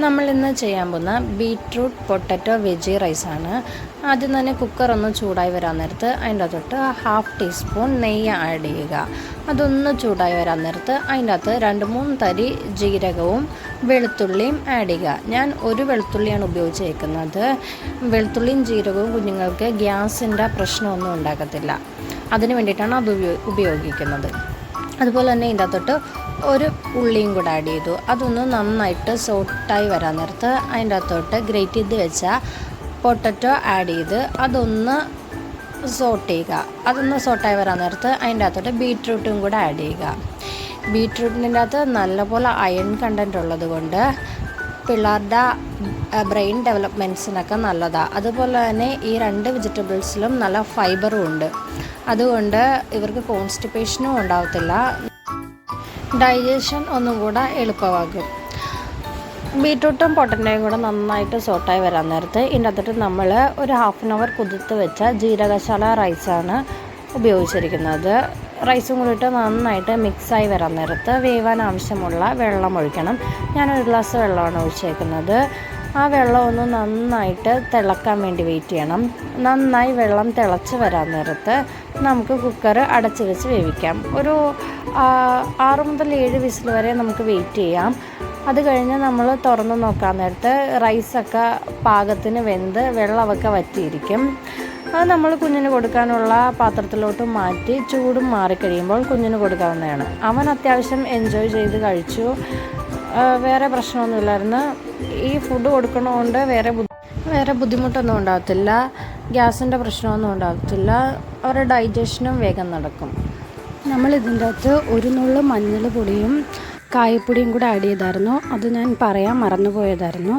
നമ്മളിന്ന് ചെയ്യാൻ പോകുന്ന ബീറ്റ്റൂട്ട് പൊട്ടറ്റോ വെജി റൈസാണ്. ആദ്യം തന്നെ കുക്കർ ഒന്ന് ചൂടായി വരാൻ നേരത്ത് അതിൻ്റെ അകത്തോട്ട് 1/2 ടീസ്പൂൺ നെയ്യ് ആഡ് ചെയ്യുക. അതൊന്ന് ചൂടായി വരാൻ നേരത്ത് അതിൻ്റെ അകത്ത് 2-3 തരി ജീരകവും വെളുത്തുള്ളിയും ആഡ് ചെയ്യുക. ഞാൻ ഒരു വെളുത്തുള്ളിയാണ് ഉപയോഗിച്ചേക്കുന്നത്. വെളുത്തുള്ളിയും ജീരകവും കുഞ്ഞുങ്ങൾക്ക് ഗ്യാസിൻ്റെ പ്രശ്നമൊന്നും ഉണ്ടാക്കത്തില്ല. അതിന് വേണ്ടിയിട്ടാണ് അത് ഉപയോഗിക്കുന്നത്. അതുപോലെ തന്നെ ഇതിൻ്റെ അകത്തോട്ട് ഒരു ഉള്ളിയും കൂടെ ആഡ് ചെയ്തു. അതൊന്ന് നന്നായിട്ട് സോട്ടായി വരാൻ നേരത്ത് അതിൻ്റെ അകത്തോട്ട് ഗ്രേറ്റ് ചെയ്ത് വെച്ച പൊട്ടറ്റോ ആഡ് ചെയ്ത് അതൊന്ന് സോട്ട് ചെയ്യുക. അതൊന്ന് സോട്ടായി വരാൻ നേരത്ത് അതിൻ്റെ അകത്തോട്ട് ബീറ്റ്റൂട്ടും കൂടെ ആഡ് ചെയ്യുക. ബീറ്റ്റൂട്ടിൻ്റെ അകത്ത് നല്ലപോലെ അയൺ കണ്ടൻറ്റ് ഉള്ളത് കൊണ്ട് പിള്ളേരുടെ ബ്രെയിൻ ഡെവലപ്മെൻറ്റ്സിനൊക്കെ നല്ലതാണ്. അതുപോലെ തന്നെ ഈ 2 വെജിറ്റബിൾസിലും നല്ല ഫൈബറും ഉണ്ട്. അതുകൊണ്ട് ഇവർക്ക് കോൺസ്റ്റിപ്പേഷനും ഉണ്ടാകത്തില്ല, ഡൈജഷൻ ഒന്നും കൂടെ എളുപ്പമാകും. ബീറ്റ്റൂട്ടും പൊട്ടറ്റോയും കൂടെ നന്നായിട്ട് സോട്ടായി വരാൻ നേരത്ത് ഇതിൻ്റെ അകത്തോട്ട് നമ്മൾ ഒരു 1/2 hour കുതിർത്ത് വെച്ച ജീരകശാല റൈസാണ് ഉപയോഗിച്ചിരിക്കുന്നത്. റൈസും കൂടിയിട്ട് നന്നായിട്ട് മിക്സായി വരാൻ നേരത്ത് വേവാൻ ആവശ്യമുള്ള വെള്ളം ഒഴിക്കണം. ഞാനൊരു ഗ്ലാസ് വെള്ളമാണ് ഒഴിച്ചേക്കുന്നത്. ആ വെള്ളം ഒന്ന് നന്നായിട്ട് തിളക്കാൻ വേണ്ടി വെയിറ്റ് ചെയ്യണം. നന്നായി വെള്ളം തിളച്ച് വരാൻ നേരത്ത് നമുക്ക് കുക്കർ അടച്ച് വെച്ച് വേവിക്കാം. ഒരു 6 മുതൽ 7 വിസിൽ വരെ നമുക്ക് വെയിറ്റ് ചെയ്യാം. അത് കഴിഞ്ഞ് നമ്മൾ തുറന്ന് നോക്കാൻ നേരത്ത് റൈസൊക്കെ പാകത്തിന് വെന്ത് വെള്ളമൊക്കെ വറ്റിയിരിക്കും. അത് നമ്മൾ കുഞ്ഞിന് കൊടുക്കാനുള്ള പാത്രത്തിലോട്ട് മാറ്റി ചൂടും മാറിക്കഴിയുമ്പോൾ കുഞ്ഞിന് കൊടുക്കാവുന്നതാണ്. അവൻ അത്യാവശ്യം എൻജോയ് ചെയ്ത് കഴിച്ചു. വേറെ പ്രശ്നമൊന്നുമില്ലായിരുന്നു. ഈ ഫുഡ് കൊടുക്കണതുകൊണ്ട് വേറെ ബുദ്ധിമുട്ടൊന്നും ഉണ്ടാകത്തില്ല, ഗ്യാസിൻ്റെ പ്രശ്നമൊന്നും ഉണ്ടാകത്തില്ല. അവരുടെ ഡൈജഷനും വേഗം നടക്കും. നമ്മൾ ഇതിൻ്റെ അകത്ത് ഒരു നുള്ളു മഞ്ഞൾ പൊടിയും കായപ്പൊടിയും കൂടെ ആഡ് ചെയ്തായിരുന്നു. അത് ഞാൻ പറയാൻ മറന്നുപോയതായിരുന്നു.